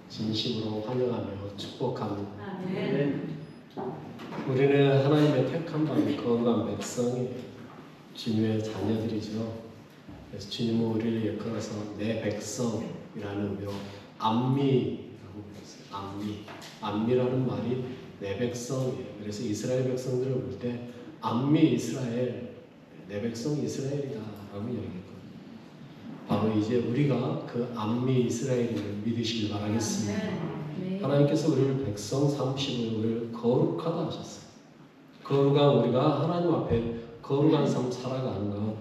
진심으로 환영하며 축복합니다. 아멘. 우리는 하나님의 택한 바 거룩한 백성이 주님의 자녀들이죠. 그래서 주님은 우리를 일컬어서 내 백성이라는 의미로 암미라고 불렀어요. 암미라는 말이 내 백성이에요. 그래서 이스라엘 백성들을 볼 때 암미 이스라엘, 내 백성 이스라엘이다 라고 얘기했거든요. 바로 이제 우리가 그 암미 이스라엘을 믿으시길 바라겠습니다. 하나님께서 우리를 백성 삼으시고 우리를 거룩하다 하셨어요. 거룩한 우리가 하나님 앞에 거룩한 삶 살아가는 것.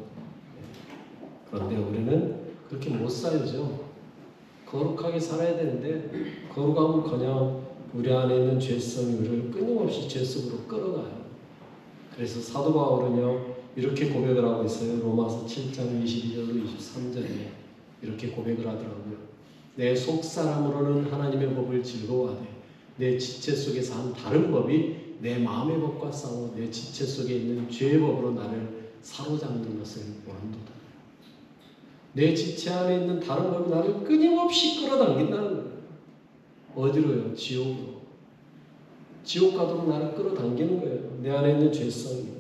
그런데 우리는 그렇게 못 살죠. 거룩하게 살아야 되는데 거룩함은커녕 우리 안에 있는 죄성이 우리를 끊임없이 죄 속으로 끌어가요. 그래서 사도 바울은요 이렇게 고백을 하고 있어요. 로마서 7장 22절로 23절에 이렇게 고백을 하더라고요. 내 속사람으로는 하나님의 법을 즐거워하되 내 지체 속에서 한 다른 법이 내 마음의 법과 싸워 내 지체 속에 있는 죄의 법으로 나를 사로잡는 것을 원한도다. 내 지체 안에 있는 다른 법이 나를 끊임없이 끌어당긴다는 거예요. 어디로요? 지옥으로. 지옥 가도록 나를 끌어당기는 거예요. 내 안에 있는 죄성이.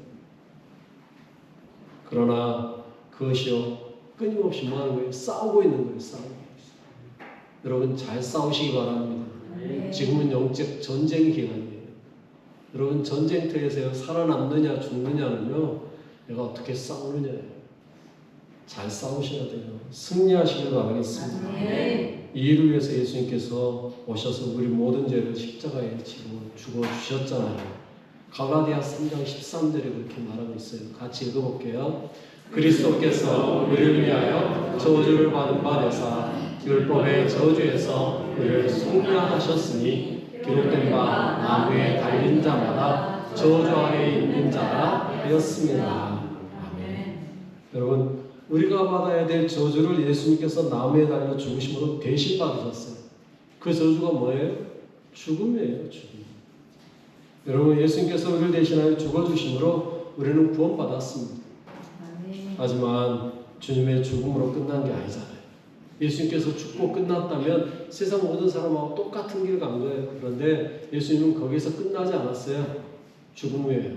그러나 그것이요 끊임없이 뭐 하는 거예요? 싸우고 있는 거예요. 싸우고 있어요. 여러분 잘 싸우시기 바랍니다. 지금은 영적 전쟁 기간이에요. 여러분 전쟁터에서 살아남느냐 죽느냐는요 내가 어떻게 싸우느냐예요. 잘 싸우셔야 돼요. 승리하시길 바라겠습니다. 이 일을 위해서 예수님께서 오셔서 우리 모든 죄를 십자가에 지고 죽어주셨잖아요. 갈라디아 3장 13절에 그렇게 말하고 있어요. 같이 읽어볼게요. 그리스도께서 우리를 위하여 저주를 받은 바 되사 율법의 저주에서 우리를 속량하셨으니 기록된 바 나무에 달린 자마다 저주 아래에 있는 자라 되었습니다. 아멘. 여러분 우리가 받아야 될 저주를 예수님께서 나무에 달려 죽으심으로 대신 받으셨어요. 그 저주가 뭐예요? 죽음이에요. 죽음. 여러분 예수님께서 우리를 대신하여 죽어주심으로 우리는 구원받았습니다. 하지만 주님의 죽음으로 끝난 게 아니잖아요. 예수님께서 죽고 끝났다면 세상 모든 사람하고 똑같은 길 간 거예요. 그런데 예수님은 거기서 끝나지 않았어요. 죽음 후에요.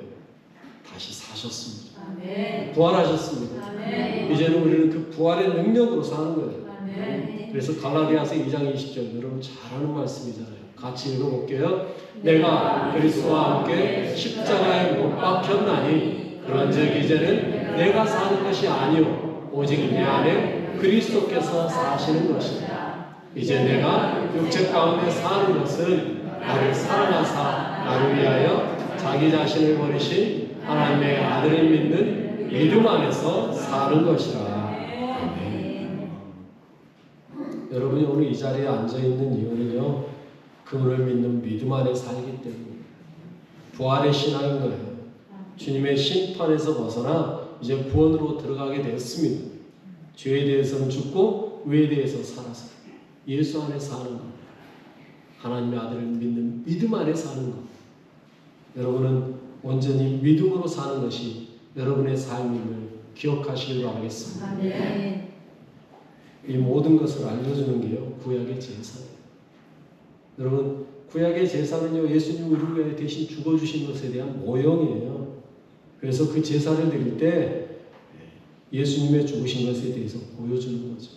다시 사셨습니다. 아멘. 부활하셨습니다. 아멘. 이제는 우리는 그 부활의 능력으로 사는 거예요. 아멘. 그래서 갈라디아서 2장 20절 여러분 잘 아는 말씀이잖아요. 같이 읽어볼게요. 내가 그리스도와 함께 십자가에 못 박혔나니 그런즉 이제는 내가 사는 것이 아니요 오직 내 안에 그리스도께서 사시는 것이다. 이제 내가 육체 가운데 사는 것은 나를 사랑하사 나를 위하여 자기 자신을 버리신 하나님의 아들을 믿는 믿음 안에서 사는 것이라. 아멘. 여러분이 오늘 이 자리에 앉아있는 이유는요 그분을 믿는 믿음 안에 살기 때문에 부활의 신앙인 거예요. 주님의 심판에서 벗어나 이제 구원으로 들어가게 됐습니다. 죄에 대해서는 죽고 의에 대해서 살아서 예수 안에 사는 것, 하나님의 아들을 믿는 믿음 안에 사는 것. 여러분은 온전히 믿음으로 사는 것이 여러분의 삶임을 기억하시길 바라겠습니다. 네. 이 모든 것을 알려주는 게요 구약의 제사예요. 여러분 구약의 제사는요 예수님 우리를 위해 대신 죽어주신 것에 대한 모형이에요. 그래서 그 제사를 드릴 때 예수님의 죽으신 것에 대해서 보여주는 거죠.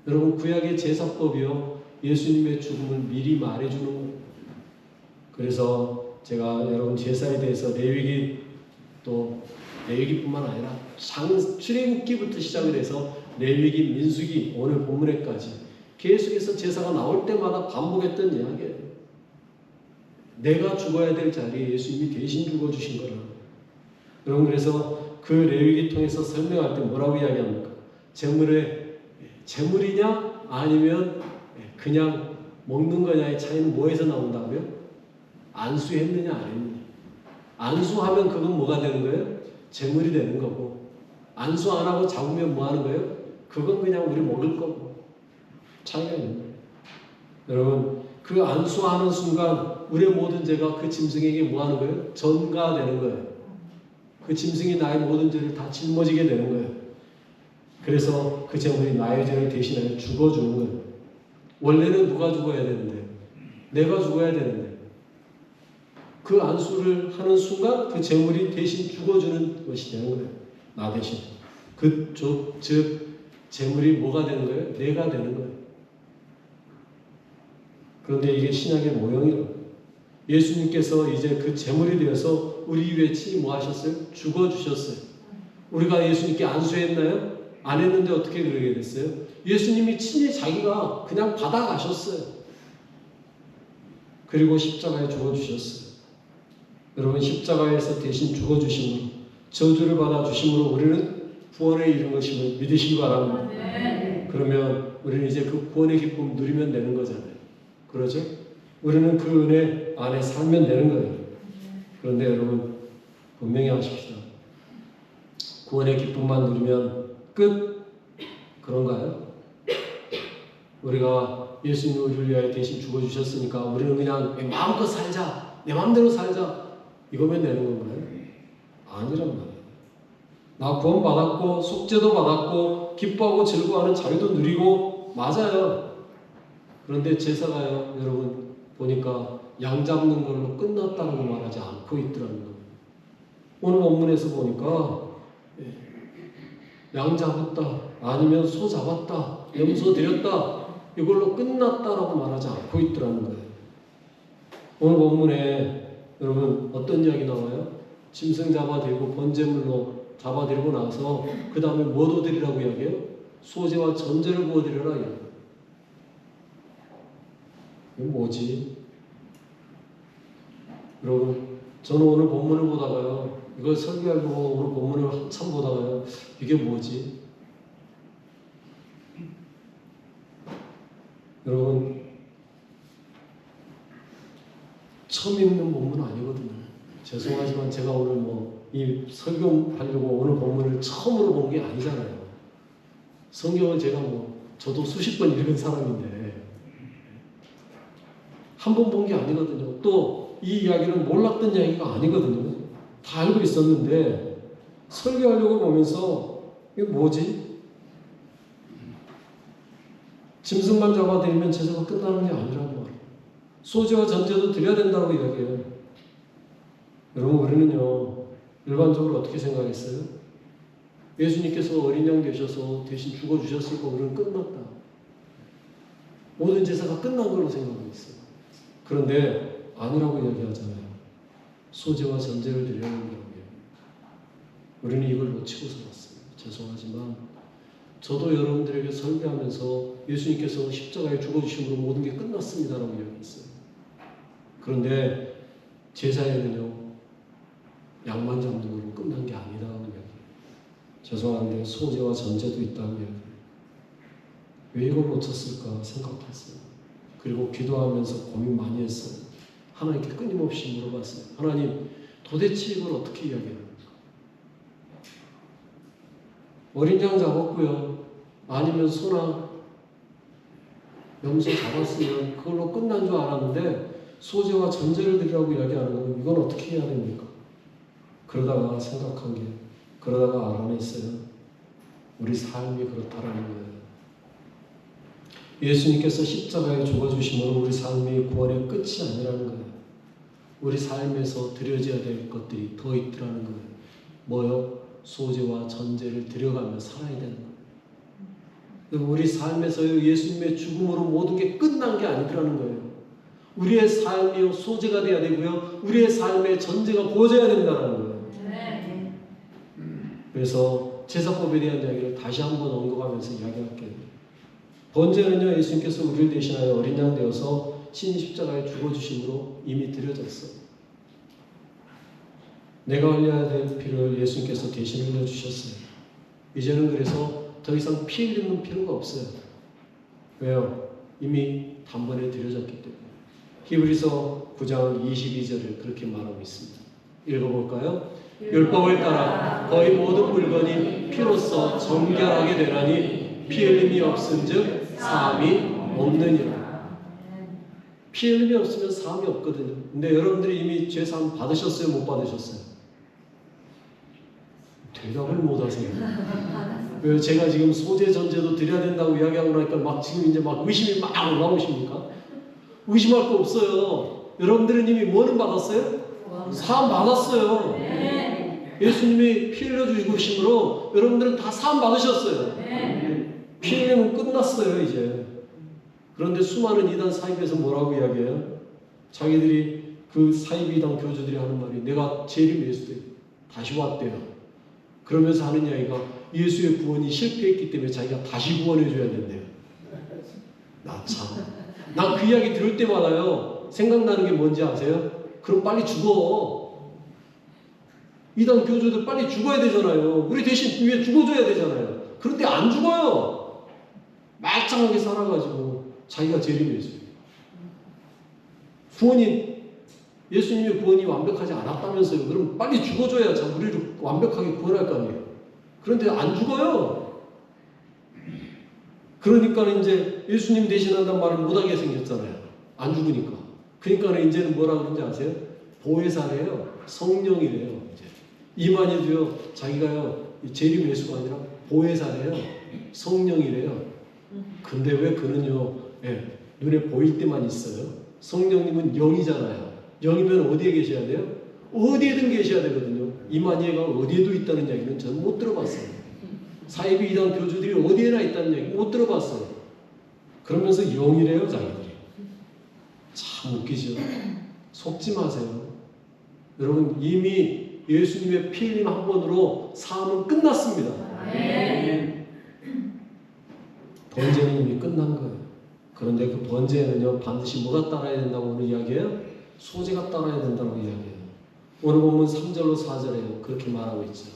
여러분 구약의 제사법이요 예수님의 죽음을 미리 말해주는 거예요. 그래서 제가 여러분 제사에 대해서 레위기 또 레위기뿐만 아니라 출애굽기부터 시작을 해서 레위기, 민수기, 오늘 본문에까지 계속해서 제사가 나올 때마다 반복했던 이야기예요. 내가 죽어야 될 자리에 예수님이 대신 죽어주신 거라. 여러분 그래서 그 레위기 통해서 설명할 때 뭐라고 이야기합니까? 제물이냐 아니면 그냥 먹는 거냐의 차이는 뭐에서 나온다고요? 안수했느냐 안 했느냐. 안수하면 그건 뭐가 되는 거예요? 제물이 되는 거고 안수 안 하고 잡으면 뭐 하는 거예요? 그건 그냥 우리 먹을 거고 차이가 있는 거예요. 여러분 그 안수하는 순간 우리의 모든 죄가 그 짐승에게 뭐 하는 거예요? 전가되는 거예요. 그 짐승이 나의 모든 죄를 다 짊어지게 되는 거예요. 그래서 그 제물이 나의 죄를 대신하여 죽어주는 거예요. 원래는 누가 죽어야 되는데? 내가 죽어야 되는데. 그 안수를 하는 순간 그 재물이 대신 죽어주는 것이 되는 거예요. 나 대신. 즉 재물이 뭐가 되는 거예요? 내가 되는 거예요. 그런데 이게 신약의 모형이라고. 예수님께서 이제 그 재물이 되어서 우리 위해 친히 뭐 하셨어요? 죽어주셨어요. 우리가 예수님께 안수했나요? 안 했는데 어떻게 그러게 됐어요? 예수님이 친히 자기가 그냥 받아가셨어요. 그리고 십자가에 죽어주셨어요. 여러분, 십자가에서 대신 죽어주심으로, 저주를 받아주심으로 우리는 구원에 이른 것임을 믿으시기 바랍니다. 네. 그러면 우리는 이제 그 구원의 기쁨 누리면 되는 거잖아요. 그러죠? 우리는 그 은혜 안에 살면 되는 거예요. 그런데 여러분, 분명히 아십시다. 구원의 기쁨만 누리면 끝? 그런가요? 우리가 예수님이 우리를 위하여 대신 죽어주셨으니까 우리는 그냥 마음껏 살자, 내 마음대로 살자, 이거면 되는 건가요? 아니란 말이에요. 나 구원 받았고 속죄도 받았고 기뻐하고 즐거워하는 자유도 누리고 맞아요. 그런데 제사가요, 여러분 보니까 양 잡는 걸로 끝났다고 말하지 않고 있더라는 거예요. 오늘 본문에서 보니까 양 잡았다, 아니면 소 잡았다, 염소 드렸다, 이걸로 끝났다라고 말하지 않고 있더라는 거예요. 오늘 본문에 여러분 어떤 이야기 나와요? 짐승 잡아들이고 번제물로 잡아들이고 나서 그 다음에 뭐 드리라고 이야기해요? 소제와 전제를 부어드리라 이야기해요. 이게 뭐지? 여러분, 저는 오늘 본문을 보다가요, 이걸 설교하려고 오늘 본문을 한참 보다가요, 이게 뭐지? 여러분, 처음 읽는 본문 아니거든요. 죄송하지만 제가 오늘 이 설교하려고 오늘 본문을 처음으로 본 게 아니잖아요. 성경을 제가 저도 수십 번 읽은 사람인데 한 번 본 게 아니거든요. 또 이 이야기는 몰랐던 이야기가 아니거든요. 다 알고 있었는데 설교하려고 보면서 이게 뭐지? 짐승만 잡아들이면 제사가 끝나는 게 아니라고 말이에요. 소제와 전제도 드려야 된다고 이야기해요. 여러분, 우리는요 일반적으로 어떻게 생각했어요? 예수님께서 어린 양 되셔서 대신 죽어주셨으니까 우리는 끝났다. 모든 제사가 끝난 걸로 생각하고 있어요. 그런데 아니라고 이야기하잖아요. 소제와 전제를 드려야 된다고. 우리는 이걸 놓치고 살았어요. 죄송하지만 저도 여러분들에게 설교하면서 예수님께서 십자가에 죽어주심으로 모든 게 끝났습니다라고 이야기했어요. 그런데 제사에는요 양만 잡는 걸로 끝난 게 아니다라고 이야기해요. 죄송한데 소제와 전제도 있다고 이야기해요. 왜 이걸 놓쳤을까 생각했어요. 그리고 기도하면서 고민 많이 했어요. 하나님께 끊임없이 물어봤어요. 하나님, 도대체 이걸 어떻게 이야기합니까? 어린 양 잡았고요. 아니면 소나 염소 잡았으면 그걸로 끝난 줄 알았는데 소제와 전제를 드리라고 이야기하는 건 이건 어떻게 해야 됩니까? 그러다가 생각한 게, 그러다가 알아냈어요. 우리 삶이 그렇다라는 거예요. 예수님께서 십자가에 죽어주심으로 우리 삶이 구원의 끝이 아니라는 거예요. 우리 삶에서 드려져야 될 것들이 더 있더라는 거예요. 뭐요? 소제와 전제를 드려가며 살아야 되는 거예요. 우리 삶에서 예수님의 죽음으로 모든 게 끝난 게 아니더라는 거예요. 우리의 삶이 소제가 돼야 되고요. 우리의 삶의 전제가 부어져야 된다는 거예요. 그래서 제사법에 대한 이야기를 다시 한번 언급하면서 이야기할게요. 번제는요, 예수님께서 우리를 대신하여 어린 양 되어서 친히 십자가에 죽어주심으로 이미 드려졌어요. 내가 흘려야 될 피를 예수님께서 대신 흘려주셨어요. 이제는 그래서 더 이상 피 흘리는 필요가 없어요. 왜요? 이미 단번에 드려졌기 때문에. 히브리서 9장 22절을 그렇게 말하고 있습니다. 읽어볼까요? 율법을 따라 거의 모든 물건이 피로써 정결하게 되나니 피 흘림이 없은즉 사함이 없느니라. 피 흘림이 없으면 사함이 없거든요. 근데 여러분들이 이미 죄사함 받으셨어요? 못 받으셨어요? 대답을 못하세요. 왜 제가 지금 소재 전제도 드려야 된다고 이야기하고 나니까 막 지금 이제 막 의심이 막 올라오십니까? 의심할 거 없어요. 여러분들은 이미 뭐는 받았어요? 사함 받았어요. 예수님이 피 흘려 주시심으로 여러분들은 다 사함 받으셨어요. 피 흘리면 끝났어요 이제. 그런데 수많은 이단 사입에서 뭐라고 이야기해요? 자기들이 그 사입 이단 교주들이 하는 말이 내가 재림했을 때 다시 왔대요. 그러면서 하는 이야기가 예수의 구원이 실패했기 때문에 자기가 다시 구원해 줘야 된대요. 나 참. 나 그 이야기 들을 때마다요 생각나는 게 뭔지 아세요? 그럼 빨리 죽어. 이단 교주들 빨리 죽어야 되잖아요. 우리 대신 위에 죽어줘야 되잖아요. 그런데 안 죽어요. 말짱하게 살아가지고 자기가 재림했어요. 구원이 예수님의 구원이 완벽하지 않았다면서요. 그럼 빨리 죽어줘야 참 우리를 완벽하게 구원할 거 아니에요. 그런데 안 죽어요. 그러니까 이제 예수님 대신한다는 말을 못하게 생겼잖아요. 안 죽으니까. 그러니까 이제는 뭐라 그러는지 아세요? 보혜사래요. 성령이래요. 이제 이만희도요 자기가요 재림 예수가 아니라 보혜사래요. 성령이래요. 근데 왜 그는요 눈에 보일 때만 있어요? 성령님은 영이잖아요. 영이면 어디에 계셔야 돼요? 어디에든 계셔야 되거든요. 이만희가 어디에도 있다는 이야기는 저는 못 들어봤어요. 사이비 이단 교주들이 어디에나 있다는 얘기 못 들어봤어요. 그러면서 영이래요 자기들이. 참 웃기죠. 속지 마세요. 여러분 이미 예수님의 피 흘림 한 번으로 사함은 끝났습니다. 번제는 이미 끝난 거예요. 그런데 그 번제에는요 반드시 뭐가 따라야 된다고 오늘 이야기해요? 소재가 따라야 된다고 이야기해요. 오늘 보면 3절로 4절에 그렇게 말하고 있죠.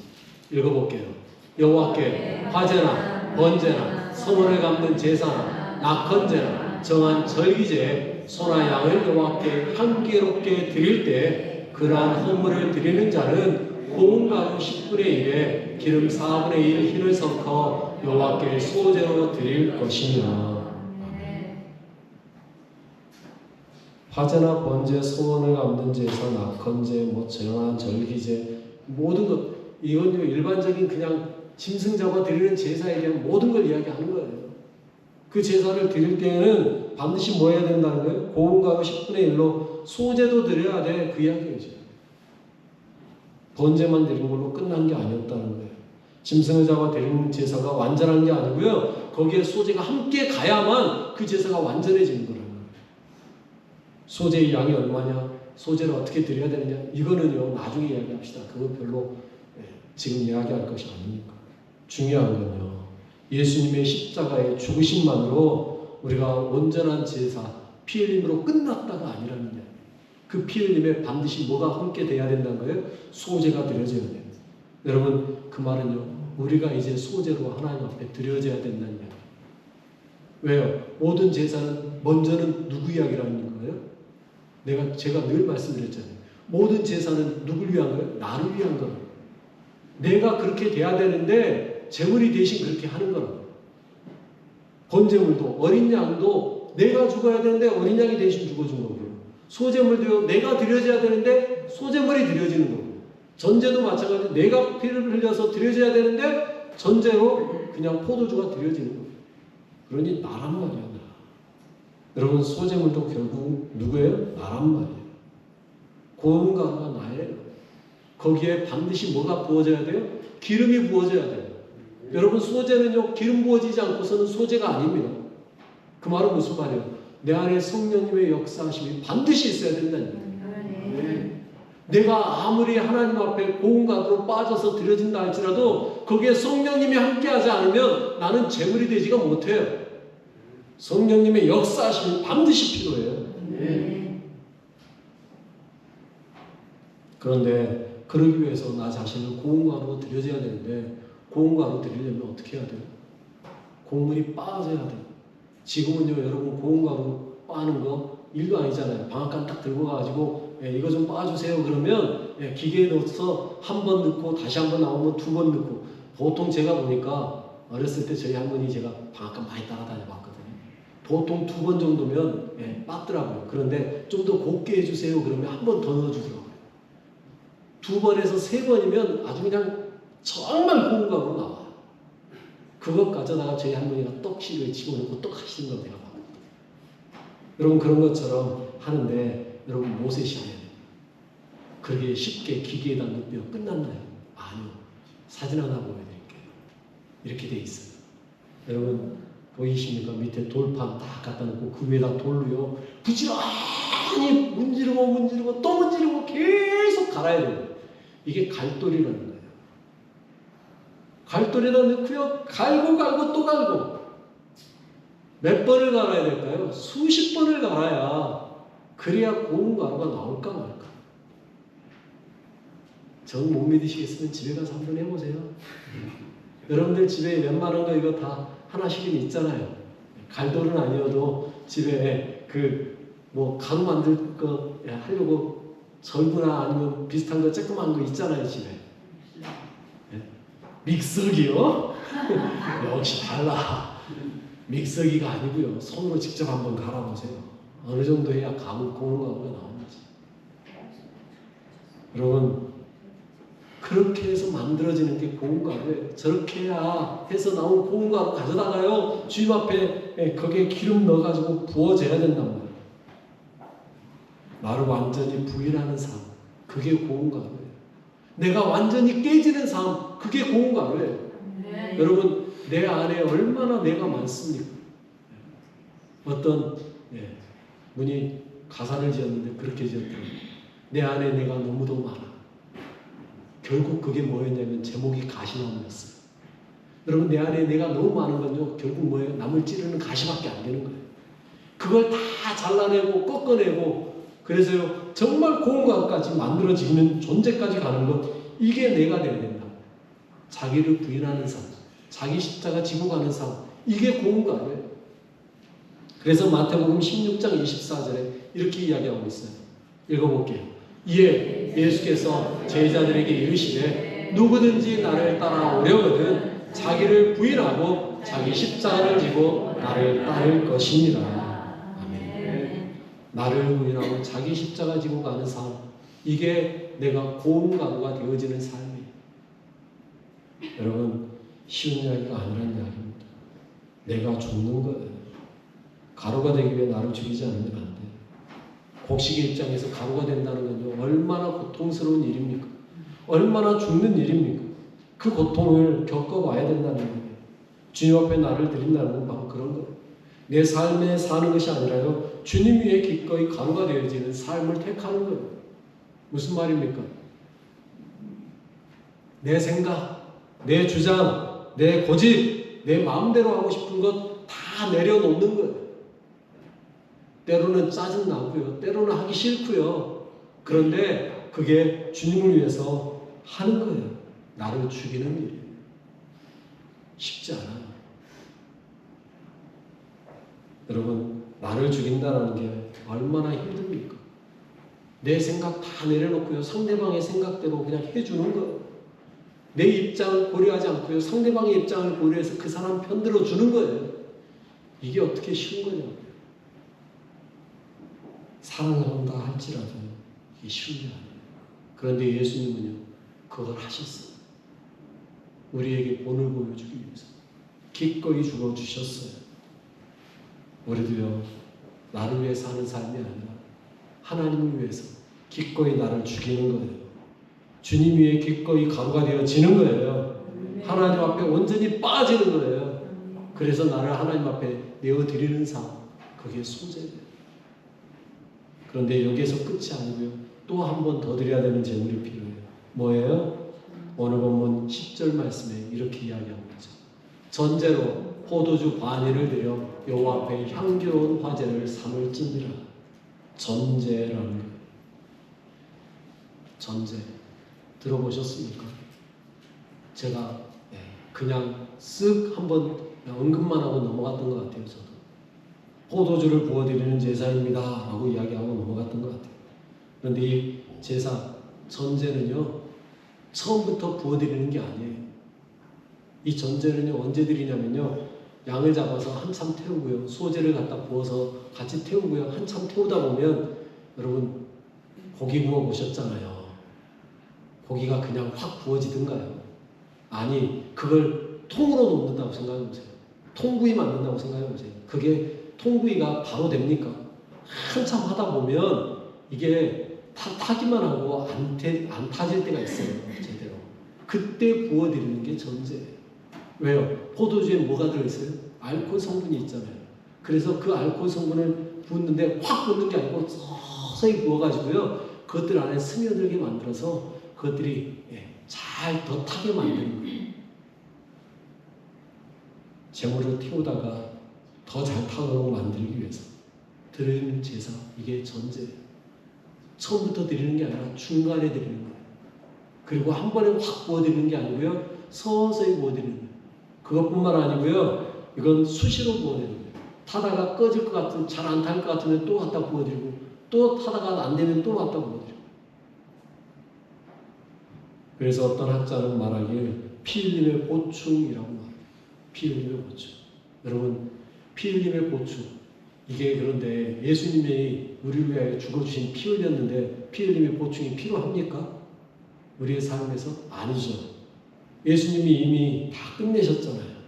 읽어볼게요. 여호와께 화제나 번제나 성원을 갚는 제사나 낙헌제나 정한 절기제에 소나 양을 여호와께 향기롭게 드릴 때 그러한 헌물을 드리는 자는 고운 가루 10분의 1에 기름 4분의 1 흰을 섞어 여호와께 소제로 드릴 것이니라. 화제나 번제, 소원을 갚는 제사, 낙헌제, 정한 절기제 모든 것 이건 일반적인 그냥 짐승 잡아 드리는 제사에 대한 모든 걸 이야기하는 거예요. 그 제사를 드릴 때에는 반드시 뭐 해야 된다는 거예요? 고운 가루 10분의 1로 소제도 드려야 돼. 그 이야기죠. 번제만 드린 걸로 끝난 게 아니었다는 거예요. 짐승을 잡아 드리는 제사가 완전한 게 아니고요. 거기에 소제가 함께 가야만 그 제사가 완전해지는 거예요. 소제의 양이 얼마냐? 소제를 어떻게 드려야 되느냐? 이거는요. 나중에 이야기합시다. 그거 별로 지금 이야기할 것이 아니니까. 중요한 건요. 예수님의 십자가의 죽으심만으로 우리가 온전한 제사, 피 흘림으로 끝났다가 아니라는 거예요. 그 피 흘림에 반드시 뭐가 함께 돼야 된다는 거예요? 소제가 드려져야 돼요. 여러분 그 말은요. 우리가 이제 소제로 하나님 앞에 드려져야 된다는 거예요. 왜요? 모든 제사는 먼저는 누구 이야기라는 거예요? 제가 늘 말씀드렸잖아요. 모든 제사는 누굴 위한 거예요? 나를 위한 거예요. 내가 그렇게 돼야 되는데 제물이 대신 그렇게 하는 거라고. 번제물도 어린 양도 내가 죽어야 되는데 어린 양이 대신 죽어준 거고요. 소제물도요 내가 드려져야 되는데 소제물이 드려지는 거고. 전제도 마찬가지로 내가 피를 흘려서 드려져야 되는데 전제로 그냥 포도주가 드려지는 거예요. 그러니 나란 말이야. 나. 여러분 소제물도 결국 누구예요? 나란 말이에요. 고운 가루가 나예요. 거기에 반드시 뭐가 부어져야 돼요? 기름이 부어져야 돼요. 여러분 소제는요 기름 부어지지 않고서는 소제가 아닙니다. 그 말은 무슨 말이에요? 내 안에 성령님의 역사하심이 반드시 있어야 된다는 거예요. 내가 아무리 하나님 앞에 고운 가루로 빠져서 드려진다 할지라도 거기에 성령님이 함께하지 않으면 나는 제물이 되지가 못해요. 성령님의 역사하심이 반드시 필요해요. 그런데 그러기 위해서 나 자신을 고운 가루로 드려져야 되는데 고운 가루 드리려면 어떻게 해야 돼요? 고물이 빠져야 돼요. 지금은요 여러분 고운 가루 빠는 거 일도 아니잖아요. 방앗간 딱 들고 가가지고 이거 좀 빠주세요 그러면 기계에 넣어서 한 번 넣고 다시 한 번 나오면 2번 넣고 보통 제가 보니까 어렸을 때 저희 할머니 제가 방앗간 많이 따라다녀 봤거든요. 보통 2번 정도면 빠더라고요. 그런데 좀 더 곱게 해주세요 그러면 한 번 더 넣어주더라고요. 2번에서 3번이면 아주 그냥 정말 고운 가루로 나와. 그것 가져다가 저희 할머니가 떡시루에 집어넣고 떡 하시는 거 내가 봤거든요. 여러분 그런 것처럼 하는데 여러분 모세 시대에 그렇게 쉽게 기계에다 넣으면 끝났나요? 아니요. 사진 하나 보여드릴게요. 이렇게 돼 있어요. 여러분 보이십니까? 밑에 돌판 다 갖다 놓고 그 위에다 돌로요 부지런히 문지르고 또 문지르고 계속 갈아야 돼요. 이게 갈돌이라는 거예요. 갈돌에다 넣고요 갈고 또 갈고 몇 번을 갈아야 될까요? 수십 번을 갈아야 그래야 고운 가루가 나올까 말까. 전 못 믿으시겠으면 집에 가서 한번 해보세요. 여러분들 집에 웬만한 거 이거 다 하나씩은 있잖아요. 갈돌은 아니어도 집에 뭐 가루 만들 거 하려고 절구나 아니면 비슷한 거 조그만 거 있잖아요 집에. 네? 믹서기요? 역시 달라. 믹서기가 아니고요. 손으로 직접 한번 갈아보세요. 어느 정도 해야 고운 가루가 나옵니다. 여러분 그렇게 해서 만들어지는 게 고운 가루예요. 저렇게 해야 해서 나온 고운 가루 가져다가요 주님 앞에 거기에 기름 넣어가지고 부어져야 된단 말이에요. 나를 완전히 부인하는 삶, 그게 고운 가루예요. 내가 완전히 깨지는 삶, 그게 고운 가루예요. 네. 여러분 내 안에 얼마나 내가 많습니까? 어떤 분이 가사를 지었는데 그렇게 지었더라고요. 내 안에 내가 너무도 많아. 결국 그게 뭐였냐면 제목이 가시나무였어요. 여러분 내 안에 내가 너무 많은 건요 결국 뭐예요? 남을 찌르는 가시밖에 안 되는 거예요. 그걸 다 잘라내고 꺾어내고 그래서요 정말 고운 가루까지 만들어지는 존재까지 가는 것, 이게 내가 되어야 된다. 자기를 부인하는 삶, 자기 십자가 지고 가는 삶, 이게 고운 가루예요. 그래서 마태복음 16장 24절에 이렇게 이야기하고 있어요. 읽어볼게요. 이에 예수께서 제자들에게 이르시되 누구든지 나를 따라오려거든 자기를 부인하고 자기 십자가를 지고 나를 따를 것이니라. 아멘. 나를 부인하고 자기 십자가 지고 가는 삶, 이게 내가 고운 가루가 되어지는 삶이에요. 여러분 쉬운 이야기가 아니라는 이야기입니다. 내가 죽는 거예요. 가루가 되기 위해 나를 죽이지 않으면 안 돼요. 곡식의 입장에서 가루가 된다는 건요 얼마나 고통스러운 일입니까? 얼마나 죽는 일입니까? 그 고통을 겪어봐야 된다는 거예요. 주님 앞에 나를 드린다는 건 바로 그런 거예요. 내 삶에 사는 것이 아니라요 주님 위에 기꺼이 가루가 되어지는 삶을 택하는 거예요. 무슨 말입니까? 내 생각, 내 주장, 내 고집, 내 마음대로 하고 싶은 것 다 내려놓는 거예요. 때로는 짜증나고요. 때로는 하기 싫고요. 그런데 그게 주님을 위해서 하는 거예요. 나를 죽이는 일이에요. 쉽지 않아요. 여러분 나를 죽인다는 게 얼마나 힘듭니까? 내 생각 다 내려놓고요. 상대방의 생각대로 그냥 해주는 거예요. 내 입장을 고려하지 않고요. 상대방의 입장을 고려해서 그 사람 편들어 주는 거예요. 이게 어떻게 쉬운 거냐고요. 사랑한다 할지라도 이게 쉬운 게 아니에요. 그런데 예수님은요 그걸 하셨어요. 우리에게 본을 보여주기 위해서 기꺼이 죽어주셨어요. 우리도요 나를 위해 사는 삶이 아니라 하나님을 위해서 기꺼이 나를 죽이는 거예요. 주님 위에 기꺼이 가루가 되어지는 거예요. 하나님 앞에 온전히 빠지는 거예요. 그래서 나를 하나님 앞에 내어드리는 삶, 그게 소재예요. 그런데 여기에서 끝이 아니고요 또 한 번 더 드려야 되는 제물이 필요해요. 뭐예요? 오늘 본문 10절 말씀에 이렇게 이야기하고 있죠. 전제로 포도주 반일을 드려 여호와 앞에 향기로운 화제를 삼을지니라. 전제라는 거예요. 전제 들어보셨습니까? 제가 그냥 쓱 한번 언급만 하고 넘어갔던 것 같아요. 저도 포도주를 부어드리는 제사입니다 라고 이야기하고 넘어갔던 것 같아요. 그런데 이 제사 전제는요 처음부터 부어드리는 게 아니에요. 이 전제는요 언제 드리냐면요 양을 잡아서 한참 태우고요 소재를 갖다 부어서 같이 태우고요 한참 태우다 보면 여러분 고기 구워 보셨잖아요. 고기가 그냥 확 부어지던가요? 아니, 그걸 통으로 놓는다고 생각해 보세요. 통구이 만든다고 생각해 보세요. 그게 통구이가 바로 됩니까? 한참 하다 보면 이게 타기만 하고 안 타질 때가 있어요. 제대로. 그때 부어드리는 게 전제예요. 왜요? 포도주에 뭐가 들어있어요? 알코올 성분이 있잖아요. 그래서 그 알코올 성분을 붓는데 확 붓는 게 아니고 서서히 부어가지고요. 그것들 안에 스며들게 만들어서 그것들이 잘 더 타게 만드는 거예요. 재물을 태우다가 더 잘 타도록 만들기 위해서 드리는 제사, 이게 전제예요. 처음부터 드리는 게 아니라 중간에 드리는 거예요. 그리고 한 번에 확 부어드리는 게 아니고요. 서서히 부어드리는 거예요. 그것뿐만 아니고요. 이건 수시로 부어드리는 거예요. 타다가 꺼질 것 같은, 잘 안 탈 것 같으면 또 갖다 부어드리고, 또 타다가 안 되면 또 갖다 부어드리고. 그래서 어떤 학자는 말하길 피 흘림의 보충이라고 말해요. 피 흘림의 보충. 여러분, 피 흘림의 보충. 이게 그런데 예수님이 우리를 위하여 죽어주신 피 흘렸는데 피 흘림의 보충이 필요합니까? 우리의 삶에서? 아니죠. 예수님이 이미 다 끝내셨잖아요.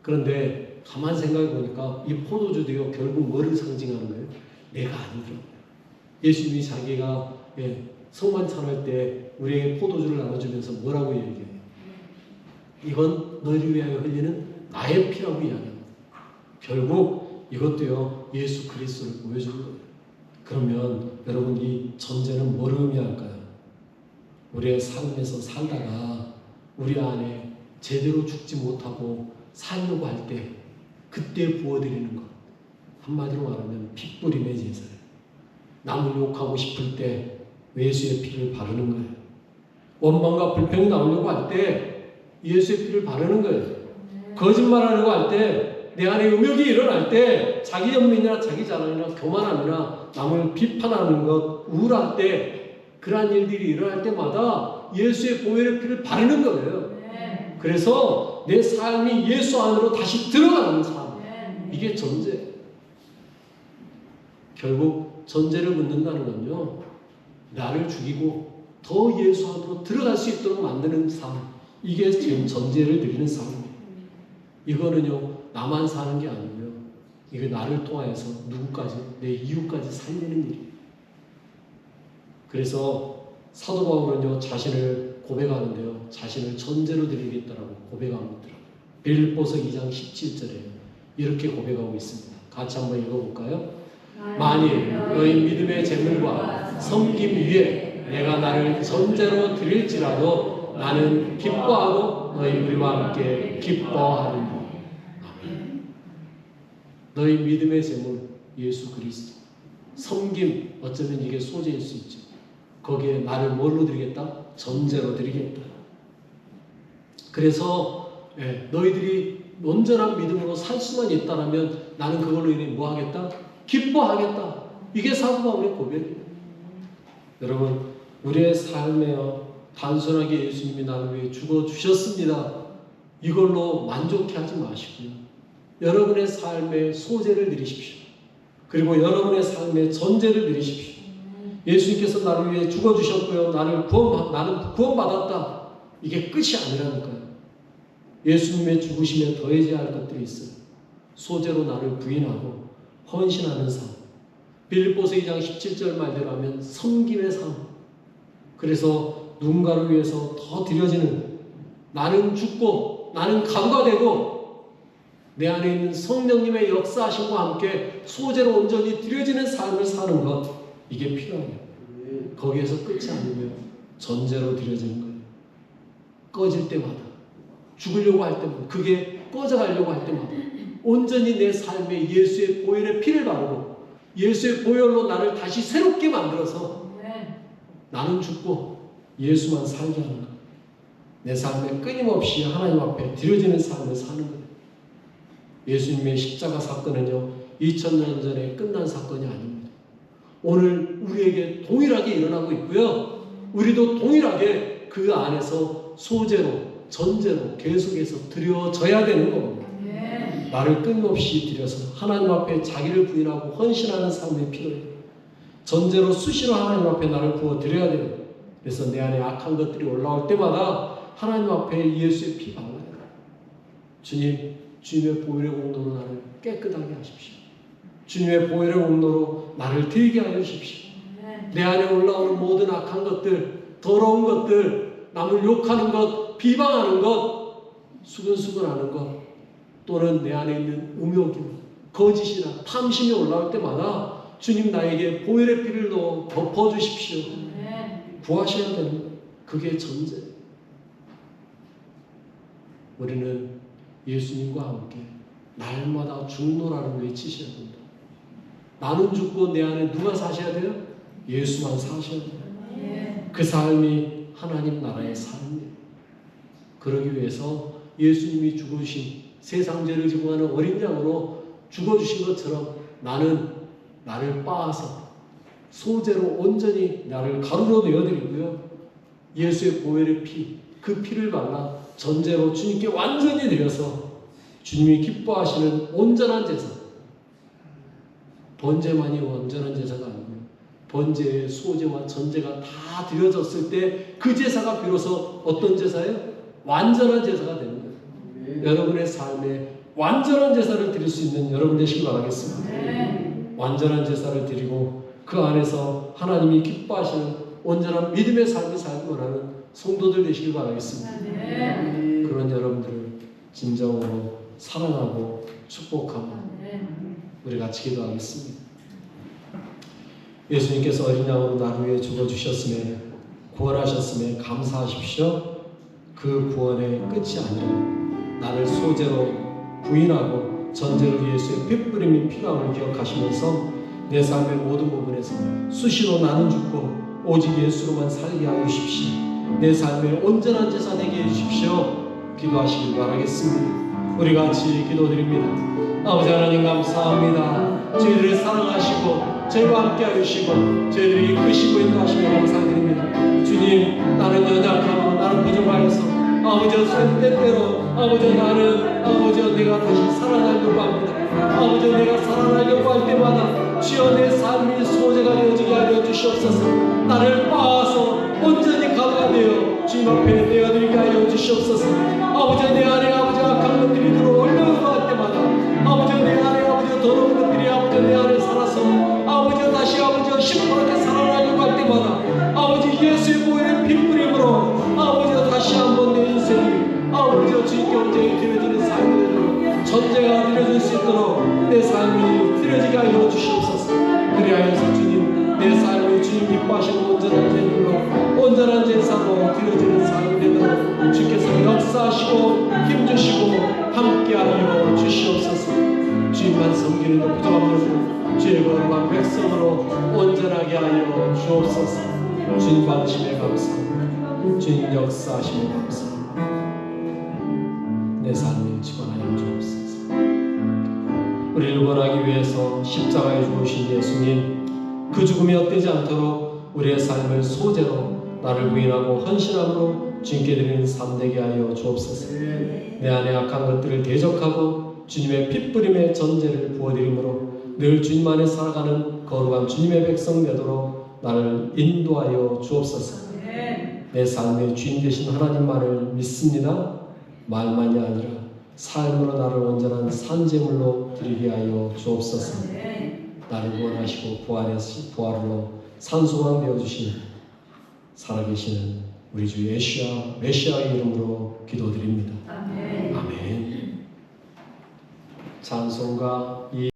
그런데 가만 생각해 보니까 이 포도주도요, 결국 뭐를 상징하는 거예요? 내가 아니더라고요. 예수님이 자기가 성만 찬할 때 우리에게 포도주를 나눠주면서 뭐라고 얘기해요? 이건 너희를 위하여 흘리는 나의 피라고 이야기합니다. 결국 이것도요, 예수 그리스도를 보여주는 거예요. 그러면 여러분, 이 전제는 뭘 의미할까요? 우리의 삶에서 살다가 우리 안에 제대로 죽지 못하고 살려고 할 때 그때 부어드리는 것. 한마디로 말하면 핏부림의 제사예요. 남을 욕하고 싶을 때 예수의 피를 바르는 거예요. 원망과 불평이 나오려고 할 때 예수의 피를 바르는 거예요. 거짓말하려고 할 때, 내 안에 음욕이 일어날 때, 자기 연민이나 자기 자랑이나 교만함이나 남을 비판하는 것, 우울할 때, 그러한 일들이 일어날 때마다 예수의 보혈의 피를 바르는 거예요. 그래서 내 삶이 예수 안으로 다시 들어가는 삶. 이게 전제예요. 결국 전제를 묻는다는 건요, 나를 죽이고 더 예수 안으로 들어갈 수 있도록 만드는 삶. 이게 지금 전제를 드리는 삶입니다. 이거는요, 나만 사는 게 아니고요, 이게 나를 통하여서 누구까지, 내 이웃까지 살리는 일이에요. 그래서 사도 바울은요, 자신을 고백하는데요, 자신을 전제로 드리겠다라고 고백하고 있더라고요. 빌립보서 2장 17절에 이렇게 고백하고 있습니다. 같이 한번 읽어볼까요? 만일 너희 믿음의 재물과 섬김 위에 내가 나를 전제로 드릴지라도 나는 기뻐하고 너희 우리와 함께 기뻐하리니. 아멘. 너희 믿음의 재물 예수 그리스도, 섬김, 어쩌면 이게 소재일 수 있죠. 거기에 나를 뭘로 드리겠다? 전제로 드리겠다. 그래서 너희들이 온전한 믿음으로 살 수만 있다면 나는 그걸로 인해 뭐 하겠다? 기뻐하겠다. 이게 사도 바울의 고백이에요. 여러분, 우리의 삶에요, 단순하게 예수님이 나를 위해 죽어주셨습니다, 이걸로 만족해하지 마시고요, 여러분의 삶의 소재를 드리십시오. 그리고 여러분의 삶의 전제를 드리십시오. 예수님께서 나를 위해 죽어주셨고요, 나는 구원받았다, 이게 끝이 아니라니까요. 예수님의 죽으심에 더해져야 할 것들이 있어요. 소재로 나를 부인하고 헌신하는 삶. 빌립보서 2장 17절 말대로 하면 섬김의 삶. 그래서 누군가를 위해서 더 드려지는, 나는 죽고 나는 간과되고 내 안에 있는 성령님의 역사하심과 함께 소재로 온전히 드려지는 삶을 사는 것, 이게 필요해요. 거기에서 끝이 아니고요, 전제로 드려지는 거예요. 꺼질 때마다, 죽으려고 할 때마다, 그게 꺼져가려고 할 때마다 온전히 내 삶에 예수의 보혈의 피를 바르고 예수의 보혈로 나를 다시 새롭게 만들어서 나는 죽고 예수만 살게 하는 것. 내 삶에 끊임없이 하나님 앞에 드려지는 삶을 사는 거예요. 예수님의 십자가 사건은요, 2000년 전에 끝난 사건이 아닙니다. 오늘 우리에게 동일하게 일어나고 있고요, 우리도 동일하게 그 안에서 소재로, 전제로 계속해서 드려져야 되는 겁니다. 나를 끊임없이 드려서 하나님 앞에 자기를 부인하고 헌신하는 삶이 필요해요. 전제로 수시로 하나님 앞에 나를 부어 드려야 돼요. 그래서 내 안에 악한 것들이 올라올 때마다 하나님 앞에 예수의 피 발라요. 주님, 주님의 보혈의 공로로 나를 깨끗하게 하십시오. 주님의 보혈의 공로로 나를 들게 하여 주십시오. 내 안에 올라오는 모든 악한 것들, 더러운 것들, 남을 욕하는 것, 비방하는 것, 수근수근하는 것, 또는 내 안에 있는 음욕이나 거짓이나 탐심이 올라올 때마다 주님 나에게 보혈의 피를 넣어 덮어주십시오. 구하셔야 되는 거예요. 그게 전제. 우리는 예수님과 함께 날마다 죽노라는 외치셔야 된다. 나는 죽고 내 안에 누가 사셔야 돼요? 예수만 사셔야 돼요. 그 삶이 하나님 나라의 삶이에요. 그러기 위해서 예수님이 죽으신 세상 죄를 지고 가는 어린 양으로 죽어주신 것처럼 나를 빻아서 소재로 온전히 나를 가루로 내어드리고요. 예수의 보혈의 피, 그 피를 발라 전제로 주님께 완전히 드려서 주님이 기뻐하시는 온전한 제사. 번제만이 온전한 제사가 아니고요. 번제의 소제와 전제가 다 드려졌을 때 그 제사가 비로소 어떤 제사예요? 완전한 제사가 되는 거예요. 여러분의 삶에 완전한 제사를 드릴 수 있는 여러분 되시기 바라겠습니다. 완전한 제사를 드리고 그 안에서 하나님이 기뻐하시는 온전한 믿음의 삶을 살기 원하는 성도들 되시길 바라겠습니다. 그런 여러분들을 진정으로 사랑하고 축복하고 우리 같이 기도하겠습니다. 예수님께서 어린 양으로 나를 위해 죽어주셨음에 구원하셨음에 감사하십시오. 그 구원의 끝이 아니라 나를 소재로 부인하고 전제로 예수의 핏부림이 필요함을 기억하시면서 내 삶의 모든 부분에서 수시로 나는 죽고 오직 예수로만 살게 하여 주십시오. 내 삶의 온전한 제사 되게 해주십시오. 기도하시길 바라겠습니다. 우리 같이 기도드립니다. 아버지 하나님 감사합니다. 저희들을 사랑하시고 저희와 함께 하시고 저희들을 이끄시고 인도하시며 감사드립니다. 주님, 나는 연약하고 나는 부족하여서 아버지 때때로 아버지 나는 아버지 내가 다시 살아나려고 합니다. 아버지 내가 살아나려고 할 때마다 주여 내 삶이 소재가 되어지게 하여 주시옵소서. 나를 빻아서 온전히 가져가되어 주님 앞에 내어드리게 하여 주시옵소서. 아버지 내 안에 아버지 악한 것들이 들어올려갈 때마다 아버지 내 안에 아버지 더러운 것들이 아버지 내 안에 살아서 아버지 다시 아버지 시퍼렇게 살아나려고 할 때마다 아버지 예수의 보혈의 핏부림으로 아버지 다시 한번 내 인생이 아버지 주님께 온전히 드려지는 삶이 되도록 전제가 드려질 수 있도록 내 삶이 드려지게 하여 주시옵소서. 그리하여서 주님 내 삶이 주님 기뻐하시는 온전한 제물로 온전한 제사로 드려지는 삶이 되도록 주께서 역사하시고 힘주시고 함께하여 주시옵소서. 주님만 섬기는 것 부족함으로 주의 거룩한 백성으로 온전하게 하여 주옵소서. 주님 받으심에 감사합니다. 주님 역사하심에 감사합니다. 내 삶에 직원하여 주옵소서. 우리를 구원하기 위해서 십자가에 죽으신 예수님, 그 죽음이 헛되지 않도록 우리의 삶을 소재로 나를 부인하고 헌신함으로 주님께 드리는 삶 되게 하여 주옵소서. 내 안에 악한 것들을 대적하고 주님의 핏부림의 전제를 부어드림으로 늘 주님 안에 살아가는 거룩한 주님의 백성 되도록 나를 인도하여 주옵소서. 내 삶의 주인 되신 하나님만을 믿습니다. 말만이 아니라 삶으로 나를 온전한 산제물로 드리게 하여 주옵소서. 나를 구원하시고 부활로 산소강 되어주신 살아계시는 우리 주 예수야 메시아의 이름으로 기도드립니다. 아멘. 찬송가